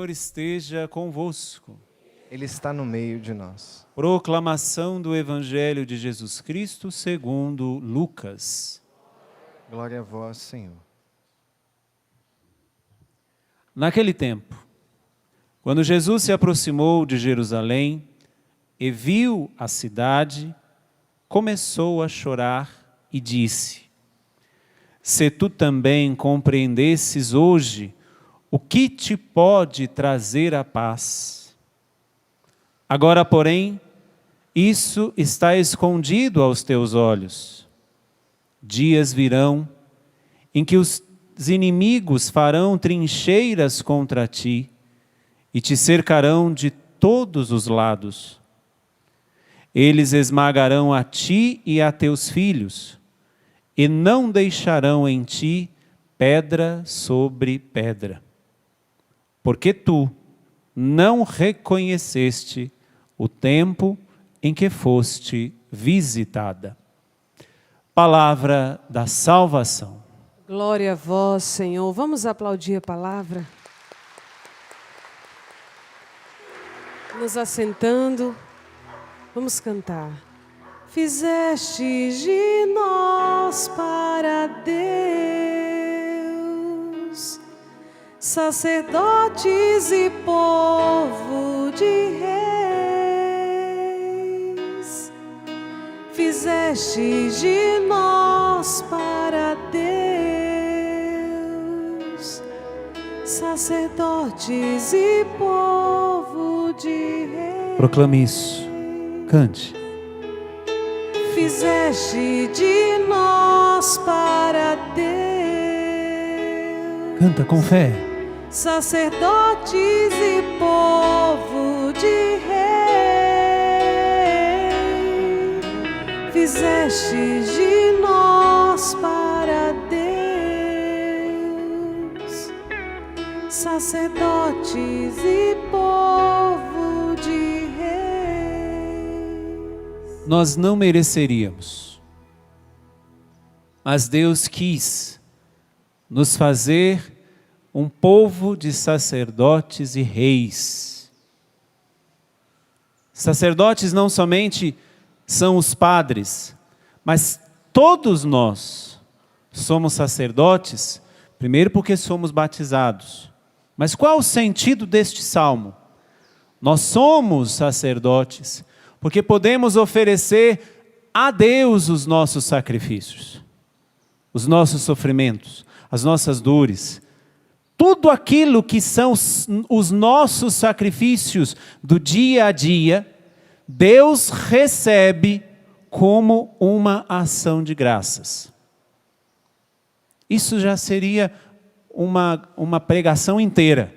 Senhor esteja convosco. Ele está no meio de nós. Proclamação do Evangelho de Jesus Cristo segundo Lucas. Glória a vós, Senhor. Naquele tempo, quando Jesus se aproximou de Jerusalém e viu a cidade, começou a chorar e disse: Se tu também compreendesses hoje o que te pode trazer a paz. Agora, porém, isso está escondido aos teus olhos. Dias virão em que os inimigos farão trincheiras contra ti e te cercarão de todos os lados. Eles esmagarão a ti e a teus filhos, e não deixarão em ti pedra sobre pedra. Porque tu não reconheceste o tempo em que foste visitada. Palavra da salvação. Glória a vós, Senhor. Vamos aplaudir a palavra? Nos assentando, vamos cantar. Fizeste de nós para Deus, sacerdotes e povo de reis. Fizeste de nós para Deus, sacerdotes e povo de reis. Proclame isso. Cante. Fizeste de nós para Deus. Canta com fé. Sacerdotes e povo de rei. Fizeste de nós para Deus. Sacerdotes e povo de rei. Nós não mereceríamos, mas Deus quis nos fazer um povo de sacerdotes e reis. Sacerdotes não somente são os padres, mas todos nós somos sacerdotes, primeiro porque somos batizados. Mas qual o sentido deste salmo? Nós somos sacerdotes porque podemos oferecer a Deus os nossos sacrifícios, os nossos sofrimentos, as nossas dores, tudo aquilo que são os nossos sacrifícios do dia a dia, Deus recebe como uma ação de graças. Isso já seria uma pregação inteira,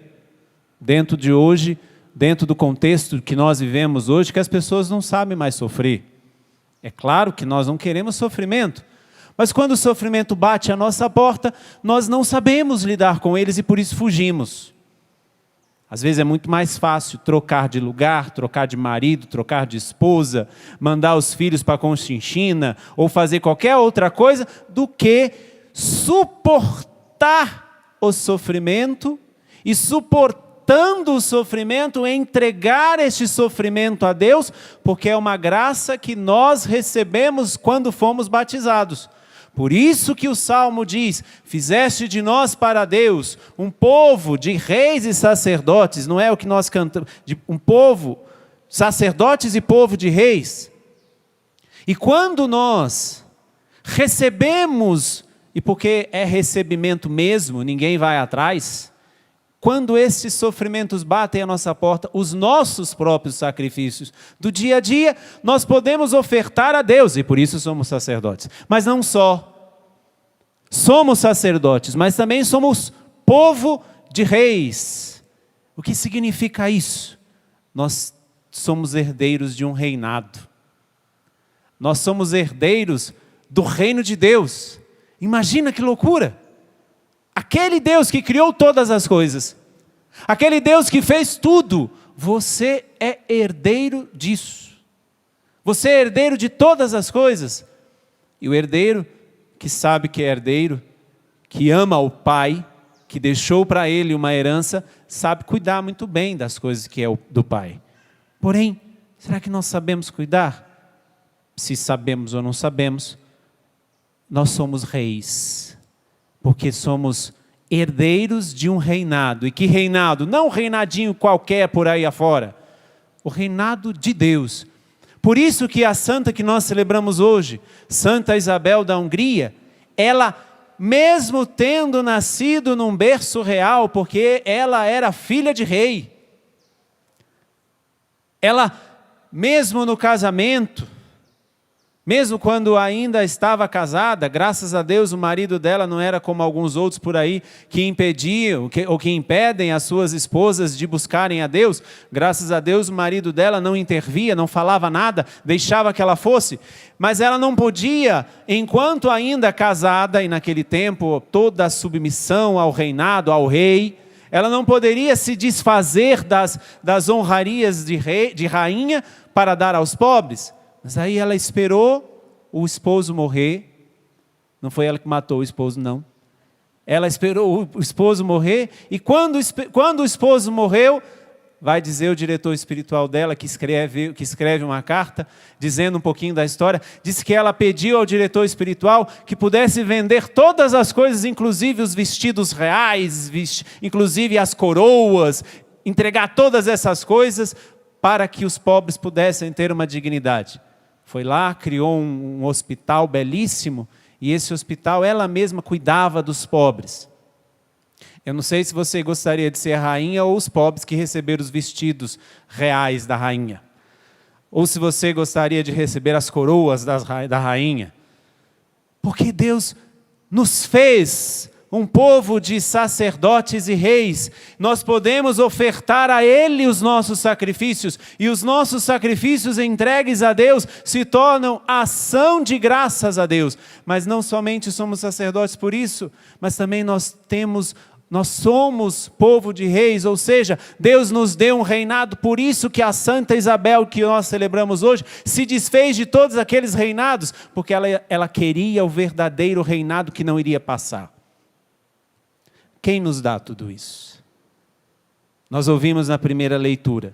dentro de hoje, dentro do contexto que nós vivemos hoje, que as pessoas não sabem mais sofrer. É claro que nós não queremos sofrimento, mas quando o sofrimento bate à nossa porta, nós não sabemos lidar com eles e por isso fugimos. Às vezes é muito mais fácil trocar de lugar, trocar de marido, trocar de esposa, mandar os filhos para a Conchinchina ou fazer qualquer outra coisa do que suportar o sofrimento e suportando o sofrimento, entregar este sofrimento a Deus, porque é uma graça que nós recebemos quando fomos batizados. Por isso que o Salmo diz, fizeste de nós para Deus um povo de reis e sacerdotes, não é o que nós cantamos, um povo, sacerdotes e povo de reis. E quando nós recebemos, e porque é recebimento mesmo, ninguém vai atrás, quando esses sofrimentos batem à nossa porta, os nossos próprios sacrifícios do dia a dia, nós podemos ofertar a Deus, e por isso somos sacerdotes. Mas não só. Somos sacerdotes, mas também somos povo de reis. O que significa isso? Nós somos herdeiros de um reinado. Nós somos herdeiros do reino de Deus. Imagina que loucura! Aquele Deus que criou todas as coisas, aquele Deus que fez tudo, você é herdeiro disso. Você é herdeiro de todas as coisas. E o herdeiro que sabe que é herdeiro, que ama o Pai, que deixou para ele uma herança, sabe cuidar muito bem das coisas que é do pai. Porém, será que nós sabemos cuidar? Se sabemos ou não sabemos, nós somos reis, porque somos herdeiros de um reinado. E que reinado? Não um reinadinho qualquer por aí afora. O reinado de Deus. Por isso que a santa que nós celebramos hoje, Santa Isabel da Hungria, ela, mesmo tendo nascido num berço real, porque ela era filha de rei, ela, mesmo no casamento, mesmo quando ainda estava casada, graças a Deus o marido dela não era como alguns outros por aí que impediam ou que impedem as suas esposas de buscarem a Deus. Graças a Deus o marido dela não intervia, não falava nada, deixava que ela fosse. Mas ela não podia, enquanto ainda casada, e naquele tempo toda a submissão ao reinado, ao rei, ela não poderia se desfazer das honrarias de rainha para dar aos pobres. Mas aí ela esperou o esposo morrer. Não foi ela que matou o esposo, não. Ela esperou o esposo morrer. E quando o esposo morreu, vai dizer o diretor espiritual dela, que escreve uma carta, dizendo um pouquinho da história, disse que ela pediu ao diretor espiritual que pudesse vender todas as coisas, inclusive os vestidos reais, inclusive as coroas, entregar todas essas coisas para que os pobres pudessem ter uma dignidade. Foi lá, criou um hospital belíssimo, e esse hospital ela mesma cuidava dos pobres. Eu não sei se você gostaria de ser a rainha ou os pobres que receberam os vestidos reais da rainha. Ou se você gostaria de receber as coroas da rainha. Porque Deus nos fez um povo de sacerdotes e reis. Nós podemos ofertar a Ele os nossos sacrifícios, e os nossos sacrifícios entregues a Deus se tornam ação de graças a Deus. Mas não somente somos sacerdotes por isso, mas também nós somos povo de reis, ou seja, Deus nos deu um reinado. Por isso que a Santa Isabel, que nós celebramos hoje, se desfez de todos aqueles reinados, porque ela queria o verdadeiro reinado que não iria passar. Quem nos dá tudo isso? Nós ouvimos na primeira leitura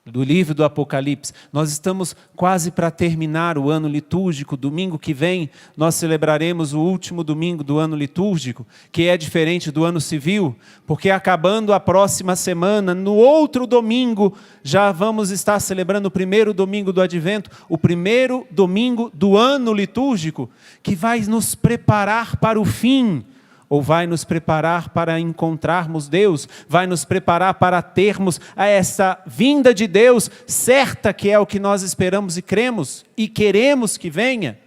do livro do Apocalipse. Nós estamos quase para terminar o ano litúrgico. Domingo que vem nós celebraremos o último domingo do ano litúrgico, que é diferente do ano civil, porque acabando a próxima semana, no outro domingo, já vamos estar celebrando o primeiro domingo do Advento, o primeiro domingo do ano litúrgico, que vai nos preparar para o fim, ou vai nos preparar para encontrarmos Deus, vai nos preparar para termos essa vinda de Deus certa, que é o que nós esperamos e cremos e queremos que venha.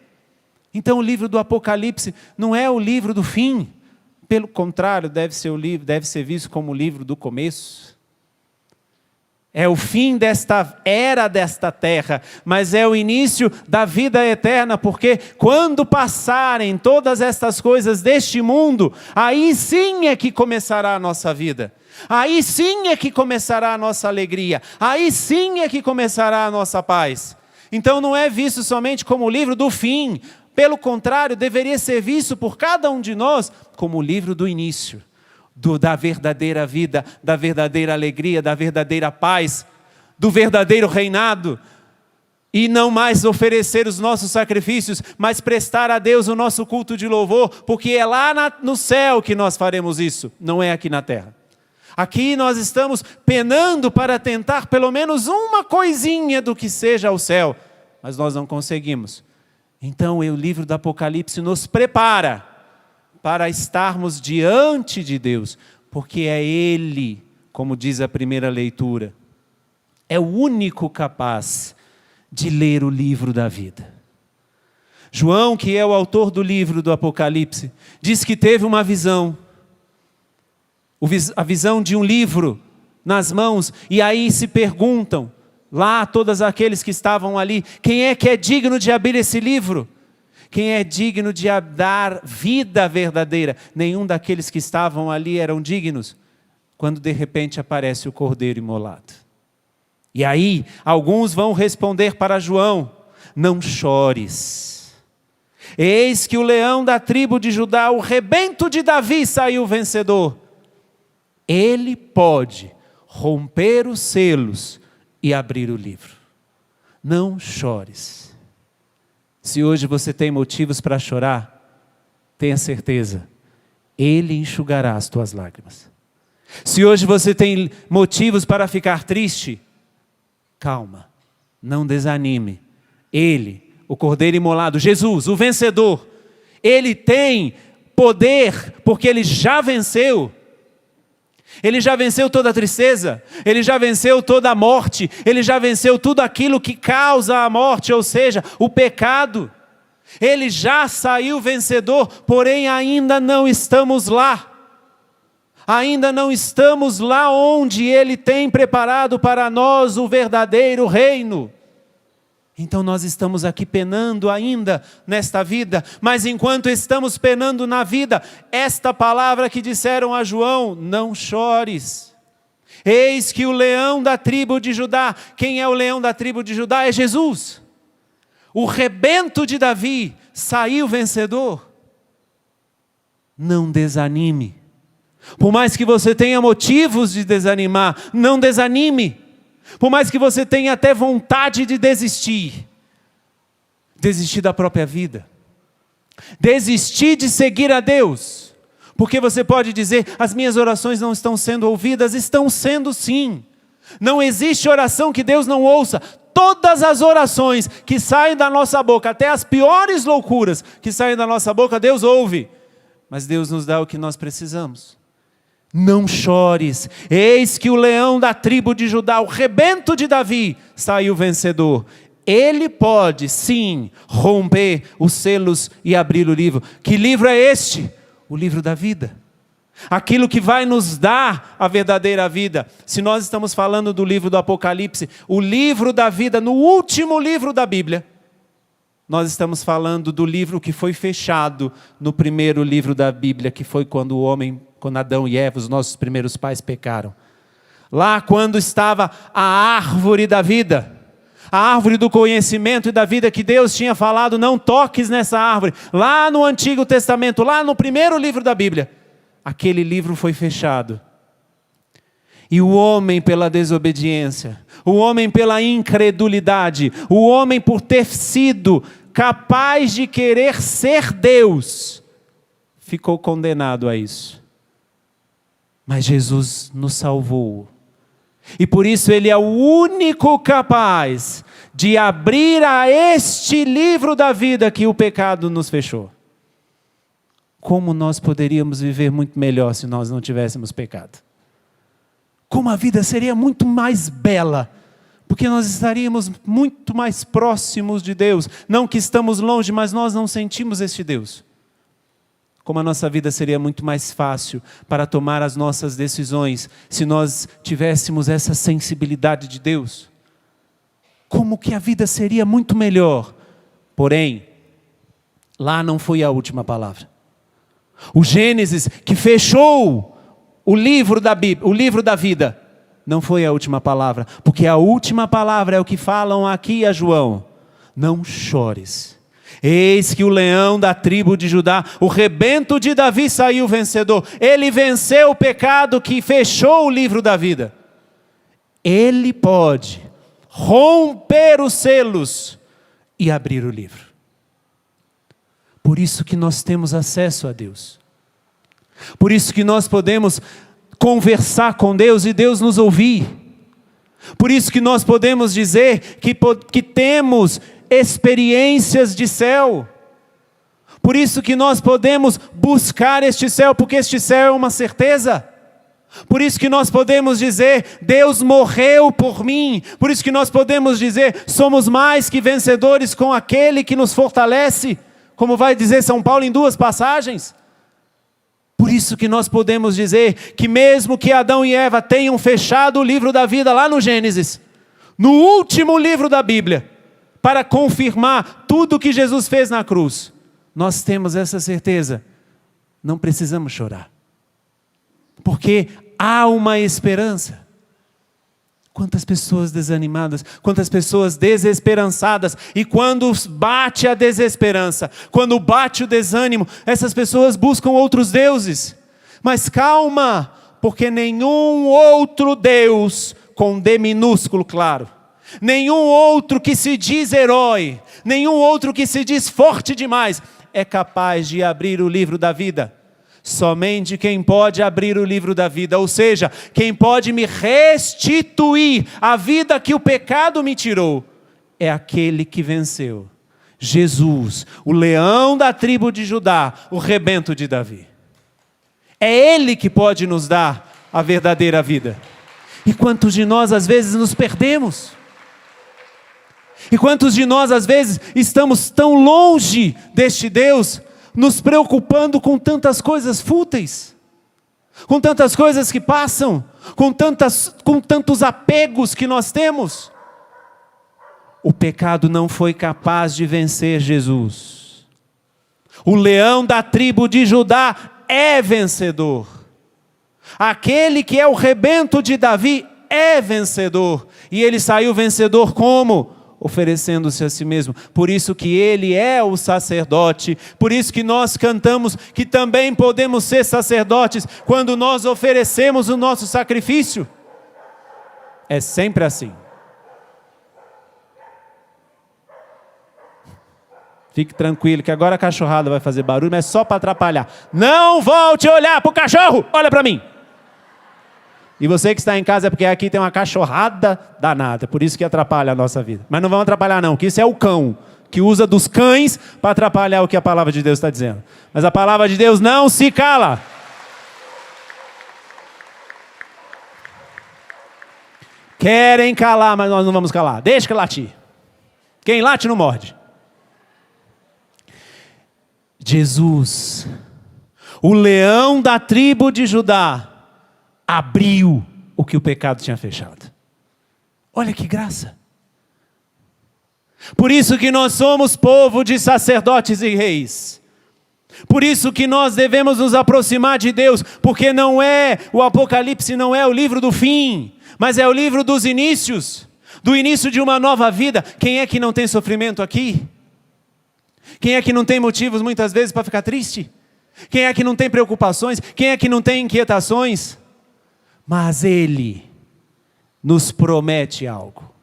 Então o livro do Apocalipse não é o livro do fim, pelo contrário, deve ser visto como o livro do começo. É o fim desta era desta terra, mas é o início da vida eterna, porque quando passarem todas estas coisas deste mundo, aí sim é que começará a nossa vida. Aí sim é que começará a nossa alegria. Aí sim é que começará a nossa paz. Então não é visto somente como o livro do fim. Pelo contrário, deveria ser visto por cada um de nós como o livro do início. Da verdadeira vida, da verdadeira alegria, da verdadeira paz, do verdadeiro reinado, e não mais oferecer os nossos sacrifícios, mas prestar a Deus o nosso culto de louvor, porque é lá no céu que nós faremos isso, não é aqui na terra. Aqui nós estamos penando para tentar pelo menos uma coisinha do que seja o céu, mas nós não conseguimos. Então o livro do Apocalipse nos prepara para estarmos diante de Deus, porque é Ele, como diz a primeira leitura, é o único capaz de ler o livro da vida. João, que é o autor do livro do Apocalipse, diz que teve uma visão, a visão de um livro nas mãos, e aí se perguntam, lá todos aqueles que estavam ali, quem é que é digno de abrir esse livro? Quem é digno de dar vida verdadeira? Nenhum daqueles que estavam ali eram dignos, quando de repente aparece o cordeiro imolado. E aí, alguns vão responder para João, não chores. Eis que o leão da tribo de Judá, o rebento de Davi, saiu vencedor. Ele pode romper os selos e abrir o livro. Não chores. Se hoje você tem motivos para chorar, tenha certeza, Ele enxugará as tuas lágrimas. Se hoje você tem motivos para ficar triste, calma, não desanime. Ele, o Cordeiro imolado, Jesus, o vencedor, Ele tem poder, porque Ele já venceu. Ele já venceu toda a tristeza, Ele já venceu toda a morte, Ele já venceu tudo aquilo que causa a morte, ou seja, o pecado. Ele já saiu vencedor, porém ainda não estamos lá. Ainda não estamos lá onde Ele tem preparado para nós o verdadeiro reino. Então nós estamos aqui penando ainda nesta vida, mas enquanto estamos penando na vida, esta palavra que disseram a João, não chores. Eis que o leão da tribo de Judá, quem é o leão da tribo de Judá? É Jesus. O rebento de Davi saiu vencedor. Não desanime. Por mais que você tenha motivos de desanimar, não desanime. Por mais que você tenha até vontade de desistir da própria vida, desistir de seguir a Deus, porque você pode dizer, as minhas orações não estão sendo ouvidas. Estão sendo sim. Não existe oração que Deus não ouça. Todas as orações que saem da nossa boca, até as piores loucuras que saem da nossa boca, Deus ouve, mas Deus nos dá o que nós precisamos. Não chores, eis que o leão da tribo de Judá, o rebento de Davi, saiu vencedor. Ele pode, sim, romper os selos e abrir o livro. Que livro é este? O livro da vida. Aquilo que vai nos dar a verdadeira vida. Se nós estamos falando do livro do Apocalipse, o livro da vida, no último livro da Bíblia, nós estamos falando do livro que foi fechado no primeiro livro da Bíblia, que foi quando Adão e Eva, os nossos primeiros pais, pecaram. Lá quando estava a árvore da vida, a árvore do conhecimento e da vida que Deus tinha falado, não toques nessa árvore. Lá no Antigo Testamento, lá no primeiro livro da Bíblia, aquele livro foi fechado. E o homem pela desobediência, o homem pela incredulidade, o homem por ter sido capaz de querer ser Deus, ficou condenado a isso. Mas Jesus nos salvou. E por isso Ele é o único capaz de abrir a este livro da vida que o pecado nos fechou. Como nós poderíamos viver muito melhor se nós não tivéssemos pecado? Como a vida seria muito mais bela, porque nós estaríamos muito mais próximos de Deus. Não que estamos longe, mas nós não sentimos este Deus. Como a nossa vida seria muito mais fácil para tomar as nossas decisões, se nós tivéssemos essa sensibilidade de Deus. Como que a vida seria muito melhor. Porém, lá não foi a última palavra. O Gênesis, que fechou o livro da Bíblia, o livro da vida, não foi a última palavra, porque a última palavra é o que falam aqui a João. Não chores. Eis que o leão da tribo de Judá, o rebento de Davi, saiu vencedor. Ele venceu o pecado que fechou o livro da vida. Ele pode romper os selos e abrir o livro. Por isso que nós temos acesso a Deus. Por isso que nós podemos conversar com Deus e Deus nos ouvir. Por isso que nós podemos dizer que temos experiências de céu. Por isso que nós podemos buscar este céu, porque este céu é uma certeza. Por isso que nós podemos dizer, Deus morreu por mim. Por isso que nós podemos dizer, somos mais que vencedores com aquele que nos fortalece, como vai dizer São Paulo em 2 passagens. Por isso que nós podemos dizer que mesmo que Adão e Eva tenham fechado o livro da vida lá no Gênesis, no último livro da Bíblia, para confirmar tudo o que Jesus fez na cruz, nós temos essa certeza, não precisamos chorar, porque há uma esperança. Quantas pessoas desanimadas, quantas pessoas desesperançadas. E quando bate a desesperança, quando bate o desânimo, essas pessoas buscam outros deuses. Mas calma, porque nenhum outro Deus, com D minúsculo, claro, nenhum outro que se diz herói, nenhum outro que se diz forte demais, é capaz de abrir o livro da vida. Somente quem pode abrir o livro da vida, ou seja, quem pode me restituir a vida que o pecado me tirou, é aquele que venceu. Jesus, o leão da tribo de Judá, o rebento de Davi. É Ele que pode nos dar a verdadeira vida. E quantos de nós às vezes nos perdemos? E quantos de nós às vezes estamos tão longe deste Deus, nos preocupando com tantas coisas fúteis, com tantas coisas que passam, com tantos apegos que nós temos. O pecado não foi capaz de vencer Jesus. O leão da tribo de Judá é vencedor. Aquele que é o rebento de Davi é vencedor. E ele saiu vencedor como? Oferecendo-se a si mesmo. Por isso que ele é o sacerdote. Por isso que nós cantamos que também podemos ser sacerdotes quando nós oferecemos o nosso sacrifício. É sempre assim. Fique tranquilo que agora a cachorrada vai fazer barulho, mas só para atrapalhar. Não volte a olhar para o cachorro, olha para mim. E você que está em casa é porque aqui tem uma cachorrada danada, por isso que atrapalha a nossa vida. Mas não vão atrapalhar não, que isso é o cão, que usa dos cães para atrapalhar o que a palavra de Deus está dizendo. Mas a palavra de Deus não se cala. Querem calar, mas nós não vamos calar. Deixa que latir. Quem late não morde. Jesus, o leão da tribo de Judá, abriu o que o pecado tinha fechado. Olha que graça. Por isso que nós somos povo de sacerdotes e reis. Por isso que nós devemos nos aproximar de Deus, porque não é o Apocalipse, não é o livro do fim, mas é o livro dos inícios, do início de uma nova vida. Quem é que não tem sofrimento aqui? Quem é que não tem motivos muitas vezes para ficar triste? Quem é que não tem preocupações? Quem é que não tem inquietações? Mas Ele nos promete algo.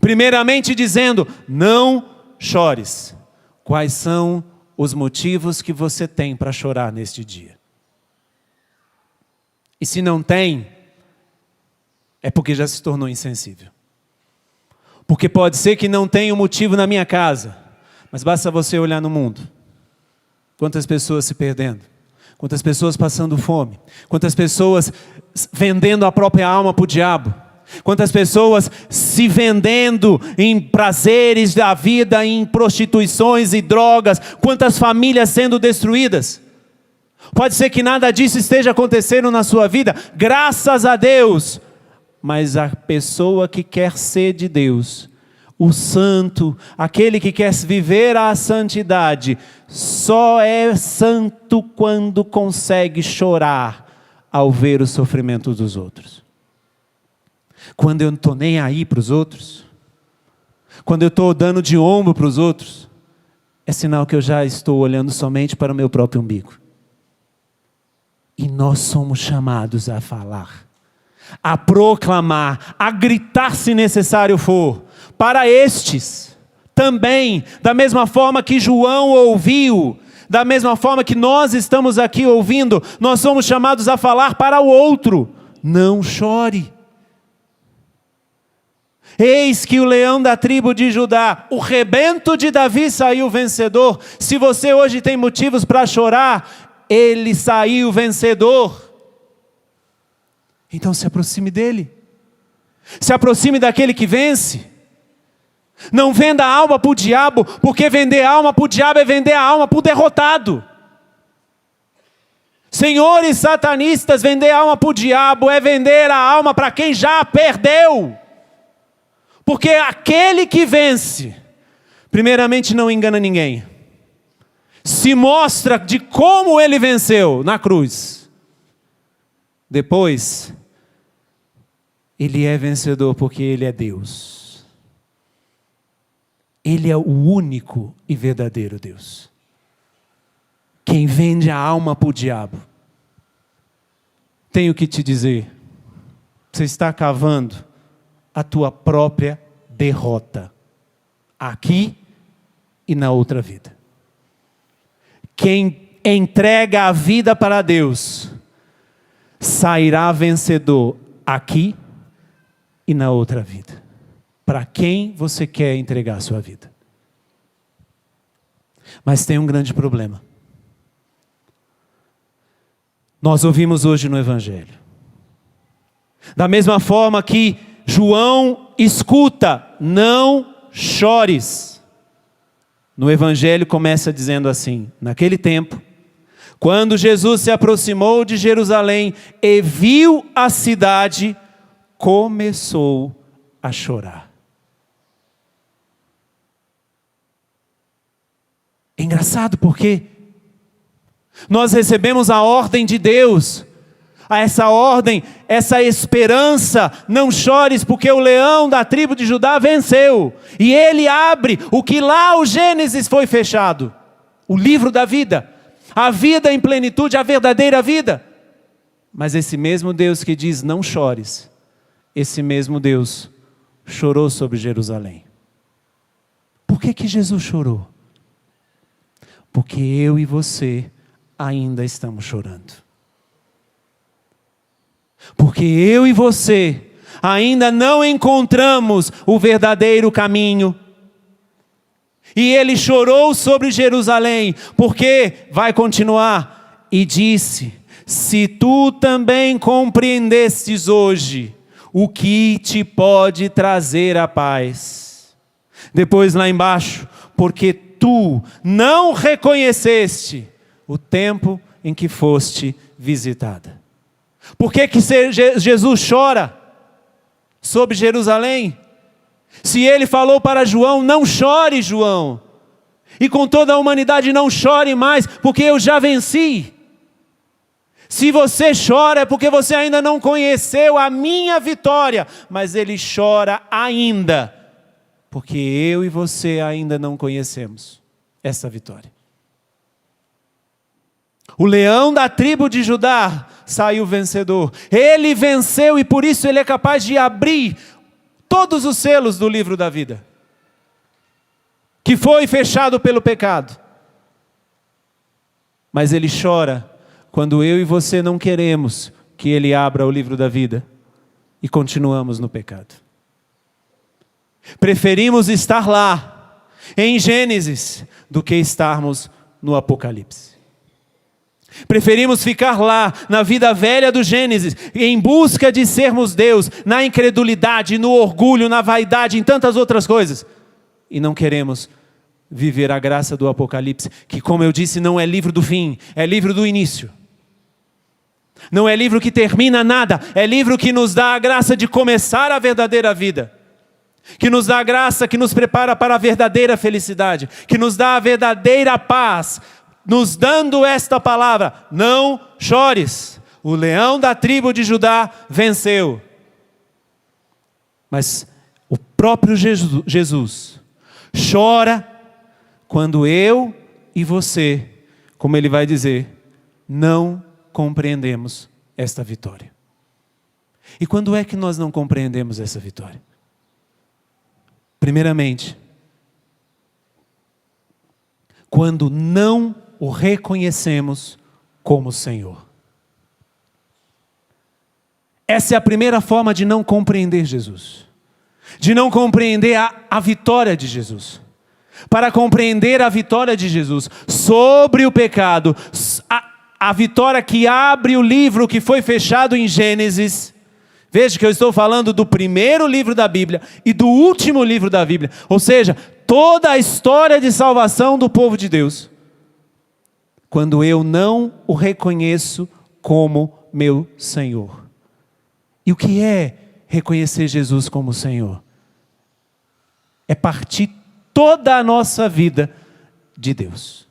Primeiramente dizendo, não chores. Quais são os motivos que você tem para chorar neste dia? E se não tem, é porque já se tornou insensível. Porque pode ser que não tenha um motivo na minha casa, mas basta você olhar no mundo. Quantas pessoas se perdendo, quantas pessoas passando fome, quantas pessoas vendendo a própria alma para o diabo, quantas pessoas se vendendo em prazeres da vida, em prostituições e drogas, quantas famílias sendo destruídas. Pode ser que nada disso esteja acontecendo na sua vida, graças a Deus, mas a pessoa que quer ser de Deus, o santo, aquele que quer viver a santidade, só é santo quando consegue chorar ao ver o sofrimento dos outros. Quando eu não estou nem aí para os outros, quando eu estou dando de ombro para os outros, é sinal que eu já estou olhando somente para o meu próprio umbigo. E nós somos chamados a falar, a proclamar, a gritar se necessário for, para estes também, da mesma forma que João ouviu, da mesma forma que nós estamos aqui ouvindo, nós somos chamados a falar para o outro, não chore. Eis que o leão da tribo de Judá, o rebento de Davi saiu vencedor. Se você hoje tem motivos para chorar, ele saiu vencedor. Então se aproxime dele. Se aproxime daquele que vence. Não venda a alma para o diabo, porque vender a alma para o diabo é vender a alma para o derrotado. Senhores satanistas, vender a alma para o diabo é vender a alma para quem já perdeu. Porque aquele que vence, primeiramente não engana ninguém. Se mostra de como ele venceu na cruz. Depois, Ele é vencedor porque Ele é Deus. Ele é o único e verdadeiro Deus. Quem vende a alma para o diabo. Tenho que te dizer, você está cavando a tua própria derrota, aqui e na outra vida. Quem entrega a vida para Deus, sairá vencedor aqui e na outra vida. Para quem você quer entregar a sua vida? Mas tem um grande problema. Nós ouvimos hoje no Evangelho. Da mesma forma que João escuta, não chores. No Evangelho começa dizendo assim: naquele tempo, quando Jesus se aproximou de Jerusalém e viu a cidade, começou a chorar. É engraçado porque nós recebemos a ordem de Deus, essa ordem, essa esperança: não chores porque o leão da tribo de Judá venceu. E ele abre o que lá o Gênesis foi fechado, o livro da vida, a vida em plenitude, a verdadeira vida. Mas esse mesmo Deus que diz não chores, esse mesmo Deus chorou sobre Jerusalém. Por que Jesus chorou? Porque eu e você ainda estamos chorando. Porque eu e você ainda não encontramos o verdadeiro caminho. E ele chorou sobre Jerusalém, porque vai continuar e disse: se tu também compreendestes hoje o que te pode trazer a paz. Depois lá embaixo, porque tu não reconheceste o tempo em que foste visitada. Por que Jesus chora sobre Jerusalém? Se ele falou para João: não chore, João, e com toda a humanidade não chore mais, porque eu já venci. Se você chora é porque você ainda não conheceu a minha vitória, mas ele chora ainda, porque eu e você ainda não conhecemos essa vitória. O leão da tribo de Judá saiu vencedor. Ele venceu e por isso ele é capaz de abrir todos os selos do livro da vida, que foi fechado pelo pecado. Mas ele chora quando eu e você não queremos que ele abra o livro da vida e continuamos no pecado. Preferimos estar lá, em Gênesis, do que estarmos no Apocalipse. Preferimos ficar lá, na vida velha do Gênesis, em busca de sermos Deus, na incredulidade, no orgulho, na vaidade, em tantas outras coisas. E não queremos viver a graça do Apocalipse, que, como eu disse, não é livro do fim, é livro do início. Não é livro que termina nada, é livro que nos dá a graça de começar a verdadeira vida. Que nos dá a graça, que nos prepara para a verdadeira felicidade, que nos dá a verdadeira paz, nos dando esta palavra: não chores, o leão da tribo de Judá venceu. Mas o próprio Jesus chora quando eu e você, como ele vai dizer, não compreendemos esta vitória. E quando é que nós não compreendemos essa vitória? Primeiramente, quando não o reconhecemos como Senhor. Essa é a primeira forma de não compreender Jesus. De não compreender a vitória de Jesus. Para compreender a vitória de Jesus sobre o pecado, a vitória que abre o livro que foi fechado em Gênesis. Veja que eu estou falando do primeiro livro da Bíblia e do último livro da Bíblia. Ou seja, toda a história de salvação do povo de Deus. Quando eu não o reconheço como meu Senhor. E o que é reconhecer Jesus como Senhor? É partir toda a nossa vida de Deus.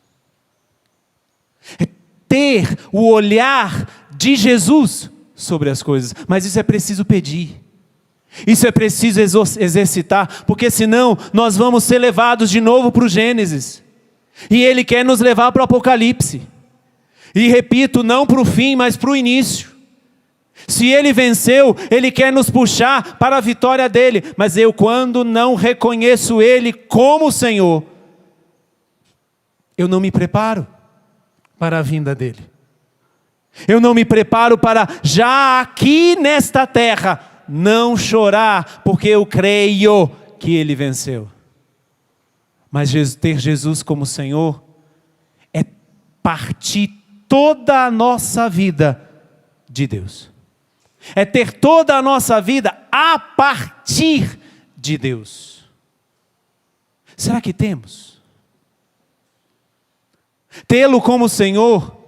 É ter o olhar de Jesus sobre as coisas. Mas isso é preciso pedir. Isso é preciso exercitar, porque senão nós vamos ser levados de novo para o Gênesis. E Ele quer nos levar para o Apocalipse. E repito, não para o fim, mas para o início. Se Ele venceu, Ele quer nos puxar para a vitória dEle. Mas eu, quando não reconheço Ele como Senhor, eu não me preparo para a vinda dEle. Eu não me preparo para, já aqui nesta terra, não chorar, porque eu creio que Ele venceu. Mas ter Jesus como Senhor é partir toda a nossa vida de Deus. É ter toda a nossa vida a partir de Deus. Será que temos? Tê-lo como Senhor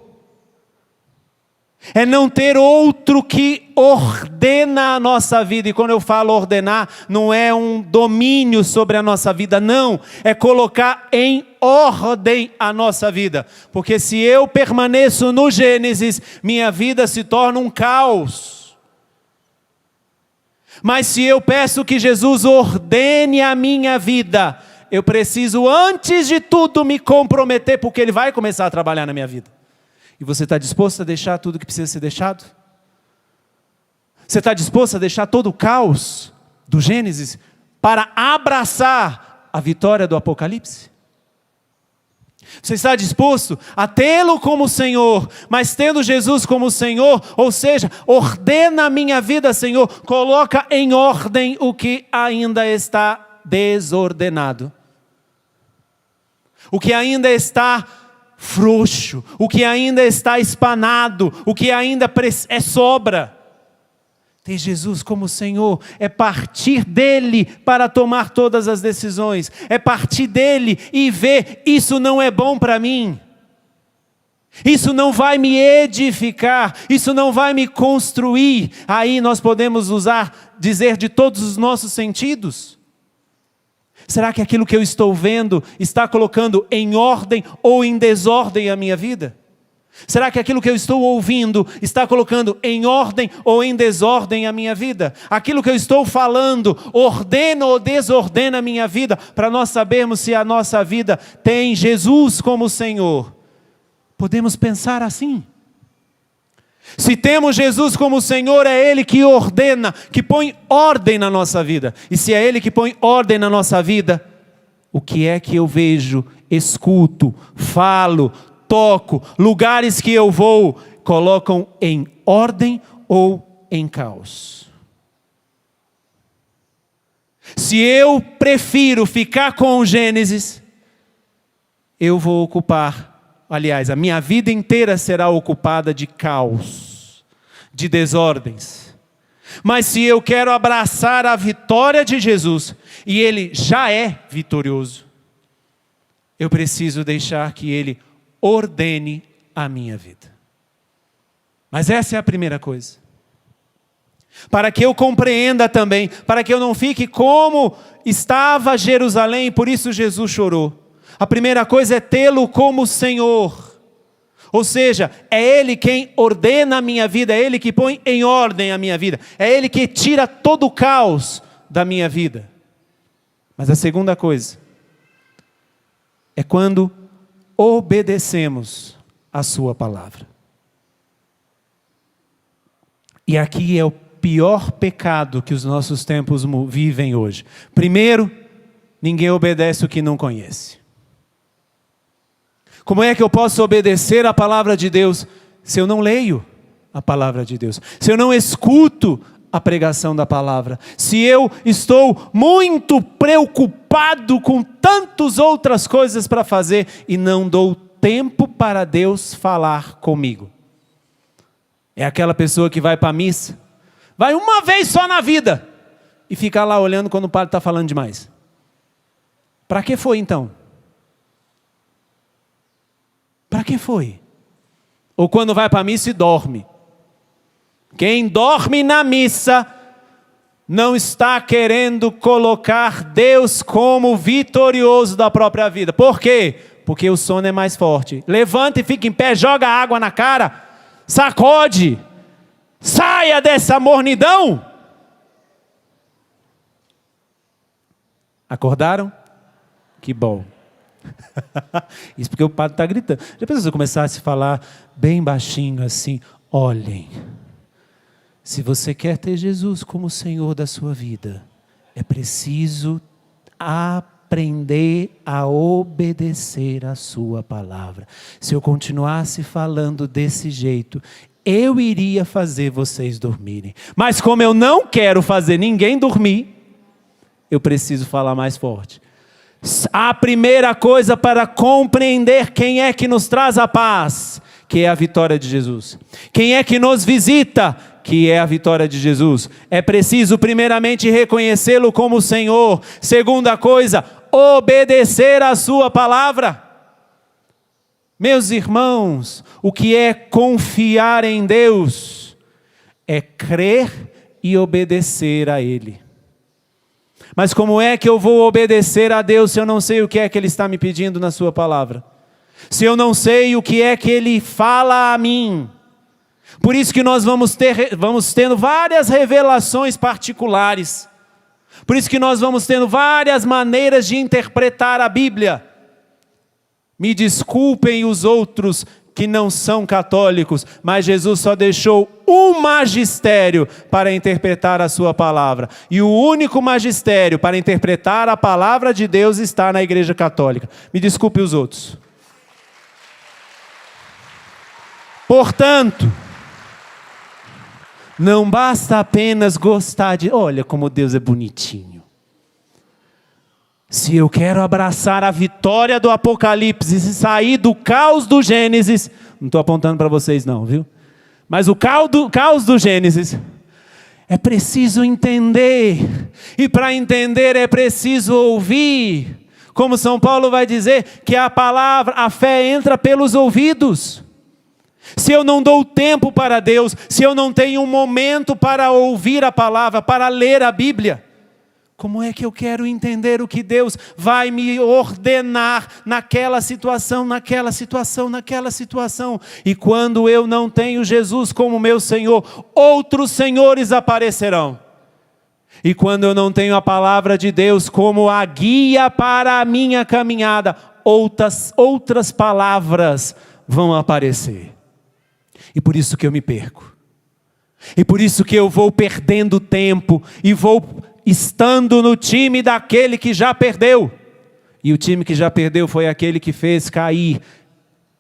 é não ter outro que ordena a nossa vida. E quando eu falo ordenar, não é um domínio sobre a nossa vida, não. É colocar em ordem a nossa vida. Porque se eu permaneço no Gênesis, minha vida se torna um caos. Mas se eu peço que Jesus ordene a minha vida, eu preciso antes de tudo me comprometer, porque Ele vai começar a trabalhar na minha vida. E você está disposto a deixar tudo que precisa ser deixado? Você está disposto a deixar todo o caos do Gênesis para abraçar a vitória do Apocalipse? Você está disposto a tê-lo como Senhor, mas tendo Jesus como Senhor, ou seja, ordena a minha vida, Senhor, coloca em ordem o que ainda está desordenado. O que ainda está frouxo, o que ainda está espanado, o que ainda é sobra. Ter Jesus como Senhor é partir dEle para tomar todas as decisões. É partir dEle e ver, isso não é bom para mim. Isso não vai me edificar, isso não vai me construir. Aí nós podemos dizer de todos os nossos sentidos. Será que aquilo que eu estou vendo está colocando em ordem ou em desordem a minha vida? Será que aquilo que eu estou ouvindo está colocando em ordem ou em desordem a minha vida? Aquilo que eu estou falando ordena ou desordena a minha vida? Para nós sabermos se a nossa vida tem Jesus como Senhor. Podemos pensar assim. Se temos Jesus como Senhor, é Ele que ordena, que põe ordem na nossa vida. E se é Ele que põe ordem na nossa vida, o que é que eu vejo, escuto, falo, toco, lugares que eu vou, colocam em ordem ou em caos? Se eu prefiro ficar com o Gênesis, eu vou ocupar. Aliás, a minha vida inteira será ocupada de caos, de desordens. Mas se eu quero abraçar a vitória de Jesus, e Ele já é vitorioso, eu preciso deixar que Ele ordene a minha vida. Mas essa é a primeira coisa. Para que eu compreenda também, para que eu não fique como estava Jerusalém, por isso Jesus chorou. A primeira coisa é tê-lo como Senhor. Ou seja, é Ele quem ordena a minha vida, é Ele que põe em ordem a minha vida, é Ele que tira todo o caos da minha vida. Mas a segunda coisa é quando obedecemos a sua palavra. E aqui é o pior pecado que os nossos tempos vivem hoje. Primeiro, ninguém obedece o que não conhece. Como é que eu posso obedecer a palavra de Deus se eu não leio a palavra de Deus? Se eu não escuto a pregação da palavra? Se eu estou muito preocupado com tantas outras coisas para fazer e não dou tempo para Deus falar comigo? É aquela pessoa que vai para a missa, vai uma vez só na vida e fica lá olhando quando o padre está falando demais. Para que foi então? Para que foi? Ou quando vai para a missa e dorme. Quem dorme na missa não está querendo colocar Deus como vitorioso da própria vida. Por quê? Porque o sono é mais forte. Levanta e fica em pé, joga água na cara, sacode, saia dessa mornidão. Acordaram? Que bom. Isso porque o padre está gritando. Já pensou se eu começasse a falar bem baixinho assim? Olhem, se você quer ter Jesus como Senhor da sua vida, é preciso aprender a obedecer a sua palavra. Se eu continuasse falando desse jeito, eu iria fazer vocês dormirem. Mas como eu não quero fazer ninguém dormir, eu preciso falar mais forte. A primeira coisa para compreender quem é que nos traz a paz, que é a vitória de Jesus. Quem é que nos visita, que é a vitória de Jesus. É preciso primeiramente reconhecê-lo como Senhor. Segunda coisa, obedecer a sua palavra. Meus irmãos, o que é confiar em Deus? É crer e obedecer a Ele. Mas como é que eu vou obedecer a Deus se eu não sei o que é que Ele está me pedindo na sua palavra? Se eu não sei o que é que Ele fala a mim? Por isso que nós vamos tendo várias revelações particulares. Por isso que nós vamos tendo várias maneiras de interpretar a Bíblia. Me desculpem os outros que não são católicos, mas Jesus só deixou um magistério para interpretar a sua palavra. E o único magistério para interpretar a palavra de Deus está na Igreja Católica. Me desculpe os outros. Portanto, não basta apenas gostar de... Olha como Deus é bonitinho. Se eu quero abraçar a vitória do Apocalipse e sair do caos do Gênesis... Não estou apontando para vocês não, viu? Mas o caos do Gênesis... É preciso entender. E para entender é preciso ouvir. Como São Paulo vai dizer, que a palavra, a fé entra pelos ouvidos. Se eu não dou tempo para Deus, se eu não tenho um momento para ouvir a palavra, para ler a Bíblia, como é que eu quero entender o que Deus vai me ordenar naquela situação, naquela situação, naquela situação? E quando eu não tenho Jesus como meu Senhor, outros senhores aparecerão. E quando eu não tenho a palavra de Deus como a guia para a minha caminhada, outras palavras vão aparecer. E por isso que eu me perco. E por isso que eu vou perdendo tempo e vou estando no time daquele que já perdeu. E o time que já perdeu foi aquele que fez cair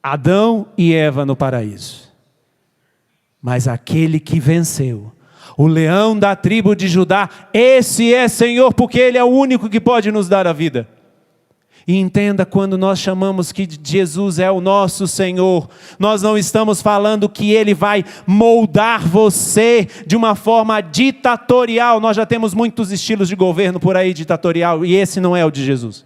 Adão e Eva no paraíso. Mas aquele que venceu, o leão da tribo de Judá, esse é Senhor, porque Ele é o único que pode nos dar a vida. E entenda, quando nós chamamos que Jesus é o nosso Senhor, nós não estamos falando que Ele vai moldar você de uma forma ditatorial. Nós já temos muitos estilos de governo por aí ditatorial, e esse não é o de Jesus.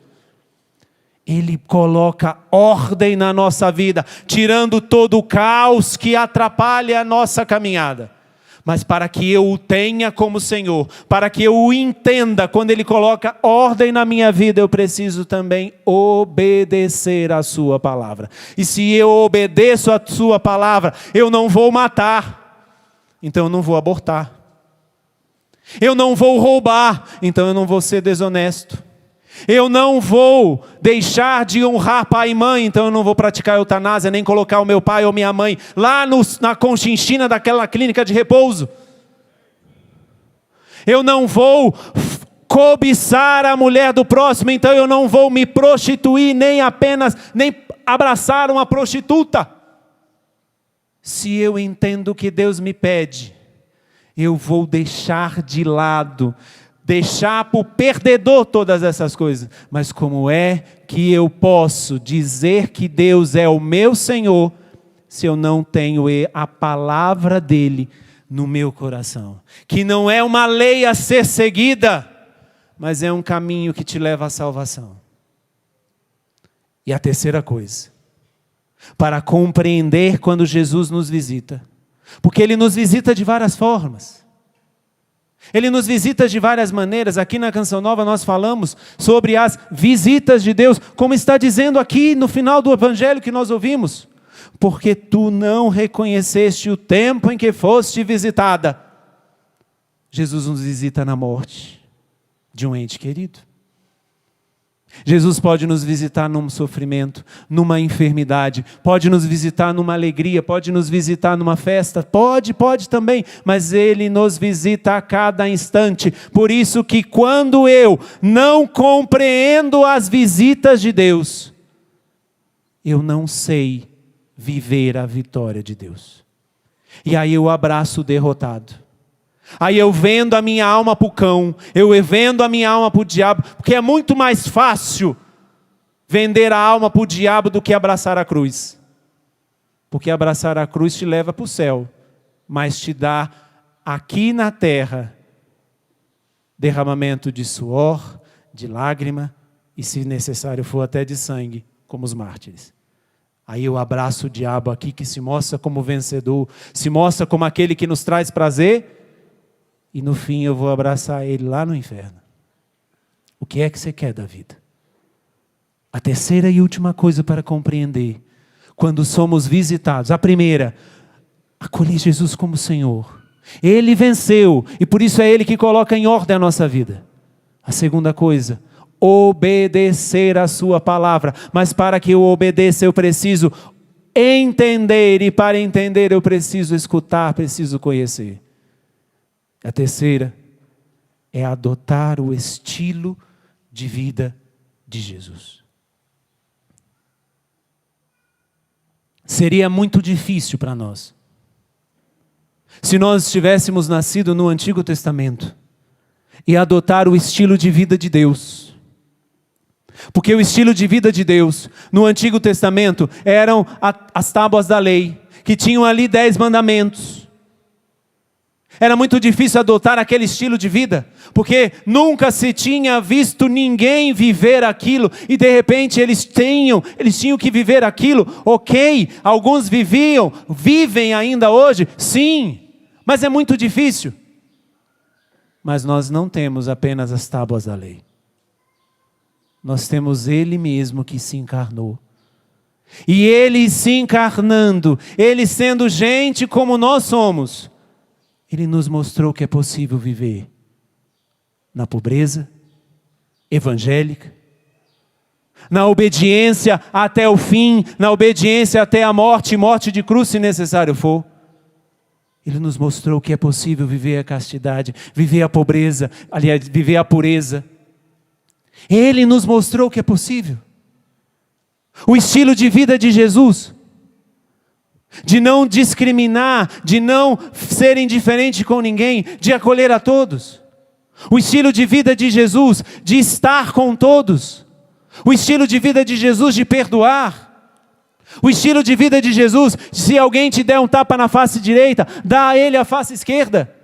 Ele coloca ordem na nossa vida, tirando todo o caos que atrapalha a nossa caminhada. Mas para que eu o tenha como Senhor, para que eu o entenda, quando Ele coloca ordem na minha vida, eu preciso também obedecer a sua palavra. E se eu obedeço a sua palavra, eu não vou matar, então eu não vou abortar. Eu não vou roubar, então eu não vou ser desonesto. Eu não vou deixar de honrar pai e mãe, então eu não vou praticar eutanásia, nem colocar o meu pai ou minha mãe lá na conchinchina daquela clínica de repouso. Eu não vou cobiçar a mulher do próximo, então eu não vou me prostituir, nem abraçar uma prostituta. Se eu entendo o que Deus me pede, eu vou deixar de lado, deixar para o perdedor todas essas coisas. Mas como é que eu posso dizer que Deus é o meu Senhor, se eu não tenho a palavra dEle no meu coração? Que não é uma lei a ser seguida, mas é um caminho que te leva à salvação. E a terceira coisa, para compreender quando Jesus nos visita, porque Ele nos visita de várias formas. Ele nos visita de várias maneiras. Aqui na Canção Nova nós falamos sobre as visitas de Deus, como está dizendo aqui no final do evangelho que nós ouvimos. Porque tu não reconheceste o tempo em que foste visitada. Jesus nos visita na morte de um ente querido. Jesus pode nos visitar num sofrimento, numa enfermidade, pode nos visitar numa alegria, pode nos visitar numa festa, pode também, mas Ele nos visita a cada instante. Por isso que quando eu não compreendo as visitas de Deus, eu não sei viver a vitória de Deus. E aí eu abraço o derrotado. Aí eu vendo a minha alma para o cão, eu vendo a minha alma para o diabo, porque é muito mais fácil vender a alma para o diabo do que abraçar a cruz. Porque abraçar a cruz te leva para o céu, mas te dá aqui na terra derramamento de suor, de lágrima e, se necessário for, até de sangue, como os mártires. Aí eu abraço o diabo aqui, que se mostra como vencedor, se mostra como aquele que nos traz prazer, e no fim eu vou abraçar ele lá no inferno. O que é que você quer da vida? A terceira e última coisa para compreender, quando somos visitados. A primeira, acolher Jesus como Senhor. Ele venceu, e por isso é Ele que coloca em ordem a nossa vida. A segunda coisa, obedecer a sua palavra. Mas para que eu obedeça, eu preciso entender, e para entender eu preciso escutar, preciso conhecer. A terceira é adotar o estilo de vida de Jesus. Seria muito difícil para nós, se nós tivéssemos nascido no Antigo Testamento e adotar o estilo de vida de Deus. Porque o estilo de vida de Deus no Antigo Testamento eram as tábuas da lei, que tinham ali 10 mandamentos. Era muito difícil adotar aquele estilo de vida, porque nunca se tinha visto ninguém viver aquilo, e de repente eles tinham que viver aquilo. Ok, alguns vivem ainda hoje, sim, mas é muito difícil. Mas nós não temos apenas as tábuas da lei. Nós temos Ele mesmo que se encarnou. E Ele se encarnando, Ele sendo gente como nós somos, Ele nos mostrou que é possível viver na pobreza evangélica, na obediência até o fim, na obediência até a morte, morte de cruz se necessário for. Ele nos mostrou que é possível viver a castidade, viver a pobreza, aliás, viver a pureza. Ele nos mostrou que é possível. O estilo de vida de Jesus, de não discriminar, de não ser indiferente com ninguém, de acolher a todos. O estilo de vida de Jesus, de estar com todos. O estilo de vida de Jesus, de perdoar. O estilo de vida de Jesus, se alguém te der um tapa na face direita, dá a ele a face esquerda.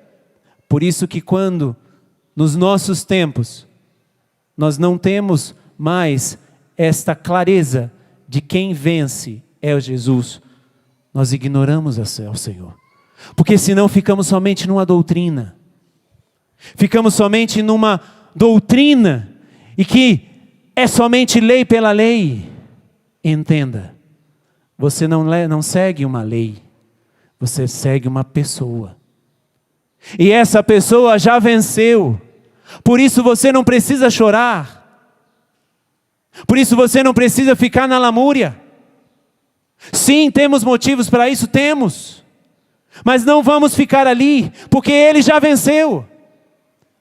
Por isso que quando, nos nossos tempos, nós não temos mais esta clareza de quem vence é o Jesus, nós ignoramos ao Senhor. Porque senão ficamos somente numa doutrina. Ficamos somente numa doutrina, e que é somente lei pela lei. Entenda, você não segue uma lei, você segue uma pessoa. E essa pessoa já venceu. Por isso você não precisa chorar. Por isso você não precisa ficar na lamúria. Sim, temos motivos para isso, temos. Mas não vamos ficar ali, porque Ele já venceu.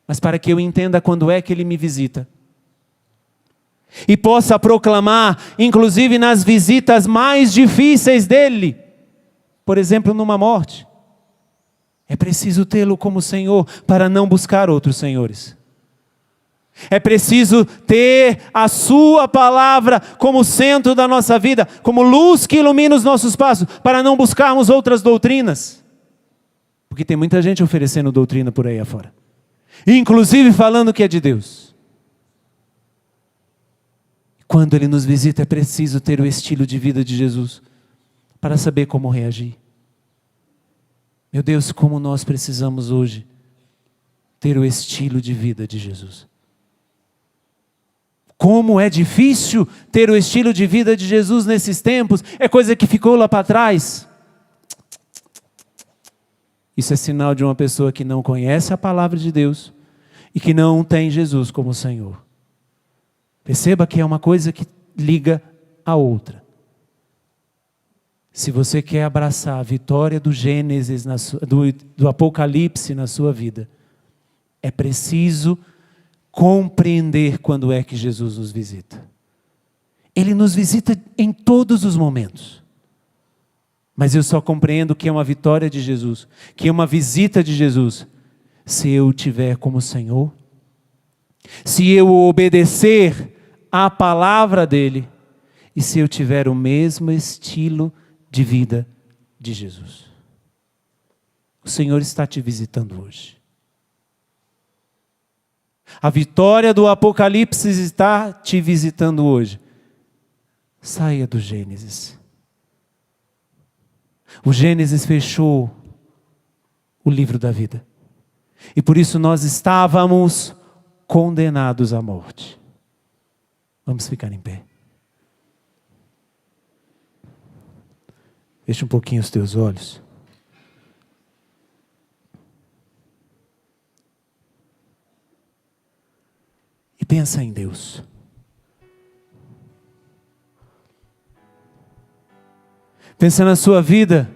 Mas para que eu entenda quando é que Ele me visita, e possa proclamar, inclusive nas visitas mais difíceis dEle, por exemplo, numa morte, é preciso tê-lo como Senhor, para não buscar outros senhores. É preciso ter a sua palavra como centro da nossa vida, como luz que ilumina os nossos passos, para não buscarmos outras doutrinas. Porque tem muita gente oferecendo doutrina por aí afora, inclusive falando que é de Deus. Quando Ele nos visita, é preciso ter o estilo de vida de Jesus, para saber como reagir. Meu Deus, como nós precisamos hoje ter o estilo de vida de Jesus. Como é difícil ter o estilo de vida de Jesus nesses tempos, é coisa que ficou lá para trás. Isso é sinal de uma pessoa que não conhece a palavra de Deus e que não tem Jesus como Senhor. Perceba que é uma coisa que liga a outra. Se você quer abraçar a vitória do Gênesis, do Apocalipse na sua vida, é preciso compreender quando é que Jesus nos visita. Ele nos visita em todos os momentos. Mas eu só compreendo que é uma vitória de Jesus, que é uma visita de Jesus, se eu o tiver como Senhor, se eu obedecer à palavra dele e se eu tiver o mesmo estilo de vida de Jesus. O Senhor está te visitando hoje. A vitória do Apocalipse está te visitando hoje. Saia do Gênesis. O Gênesis fechou o livro da vida. E por isso nós estávamos condenados à morte. Vamos ficar em pé. Feche um pouquinho os teus olhos. E pensa em Deus. Pensa na sua vida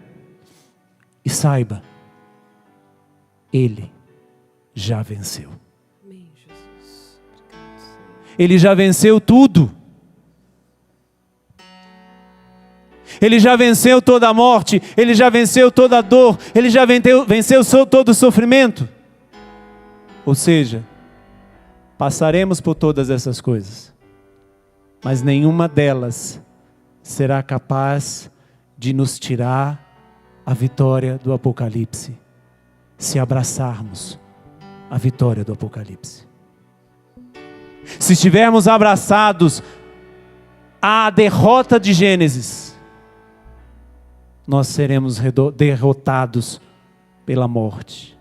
e saiba, Ele já venceu. Amém, Jesus. Obrigado, Senhor. Ele já venceu tudo. Ele já venceu toda a morte, Ele já venceu toda a dor, Ele já venceu todo o sofrimento. Ou seja, passaremos por todas essas coisas, mas nenhuma delas será capaz de nos tirar a vitória do Apocalipse, se abraçarmos a vitória do Apocalipse. Se estivermos abraçados à derrota de Gênesis, nós seremos derrotados pela morte.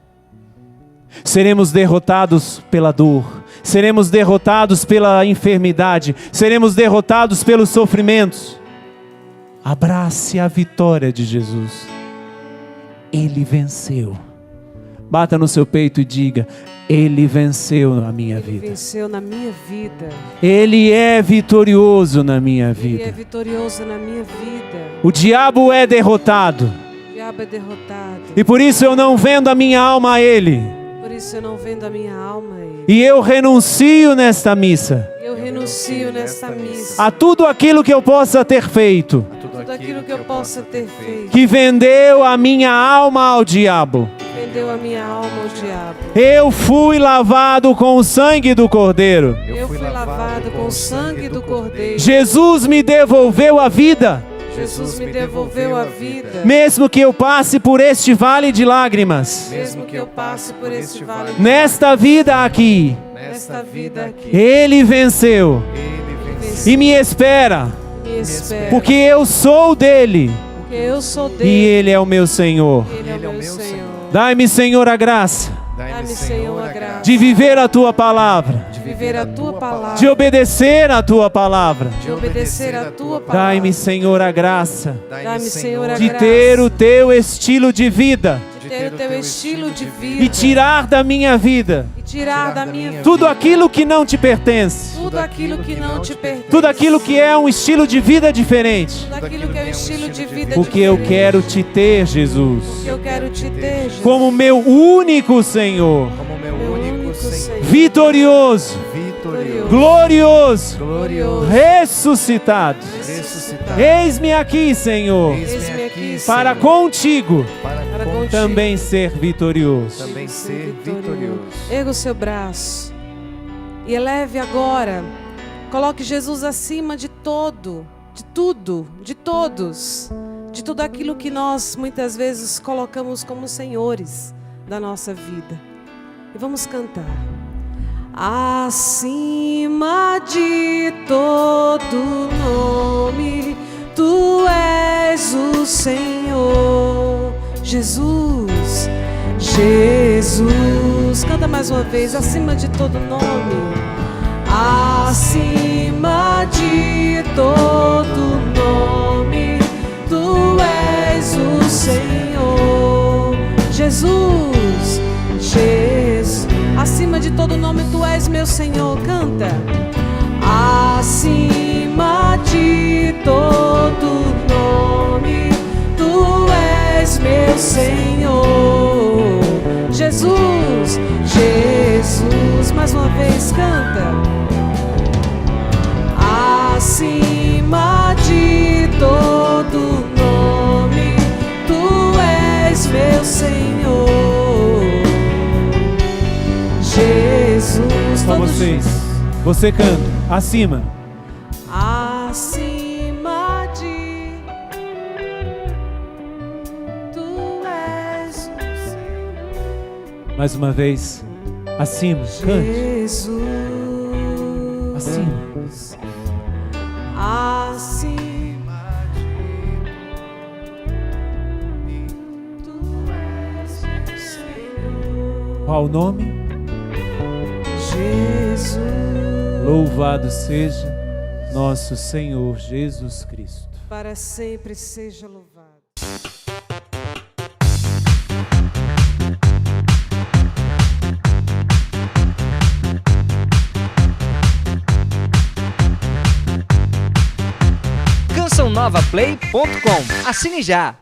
Seremos derrotados pela dor. Seremos derrotados pela enfermidade. Seremos derrotados pelos sofrimentos. Abrace a vitória de Jesus. Ele venceu. Bata no seu peito e diga: Ele venceu na minha vida. Ele venceu na minha vida. Ele é vitorioso na minha vida. Ele é vitorioso na minha vida. O diabo é derrotado. O diabo é derrotado. E por isso eu não vendo a minha alma a Ele. Por isso eu não vendo a minha alma a Ele. E eu renuncio nesta missa Eu renuncio nesta missa a tudo aquilo que eu possa ter feito, tudo aquilo que eu possa ter feito. que vendeu a minha alma ao diabo. Vendeu a minha alma ao diabo. Eu fui lavado com o sangue do Cordeiro. Eu fui lavado com o sangue do Cordeiro. Jesus me devolveu a vida. Jesus me devolveu a vida. Mesmo que eu passe por este vale de lágrimas, Mesmo que eu passe por este vale, nesta vida aqui, nesta vida aqui, Ele venceu e me espera, me espera. porque eu sou dele Porque eu sou e dele. Ele é o meu Senhor. Ele é o meu Senhor. Dai-me, Senhor, a graça Dá-me, Senhor, a graça de viver a Tua palavra, de viver a Tua palavra, de obedecer a Tua palavra. de obedecer a Tua palavra. Dai-me, Senhor, a graça Dá-me, Senhor, a de graça ter o Teu estilo de vida de ter o Teu estilo de vida e tirar da minha vida e tirar da minha vida tudo aquilo que não te pertence, tudo aquilo que não te pertence, tudo aquilo que é um estilo de vida diferente, tudo aquilo que é um estilo de vida porque eu diferente. quero te ter, Jesus, Porque eu quero te ter, Jesus, como meu único Senhor, como meu meu único Senhor, vitorioso, vitorioso, glorioso, glorioso, ressuscitado. ressuscitado. Eis-me aqui, Senhor, Eis-me aqui, para Senhor, contigo para contigo também ser vitorioso. também ser vitorioso. Erga o seu braço e eleve agora. Coloque Jesus acima de todo, de tudo, de todos, de tudo aquilo que nós muitas vezes colocamos como senhores da nossa vida. E vamos cantar. Acima de todo nome, Tu és o Senhor, Jesus, Jesus. Canta mais uma vez, acima de todo nome. Acima de todo nome, Tu és o Senhor, Jesus, Jesus. Acima de todo nome, Tu és meu Senhor. Canta. de todo nome, tu és meu Senhor. Jesus, Jesus, mais uma vez canta. Acima de todo nome, tu és meu Senhor. Jesus, Só todos vocês. Você canta. Acima. acima de tu és o Senhor. Mais uma vez. Acima. Cante. Jesus, Acima. acima de tu és o Senhor. Qual o nome? Jesus. Louvado seja nosso Senhor Jesus Cristo. Para sempre seja louvado. CançãoNovaPlay.com. Assine já!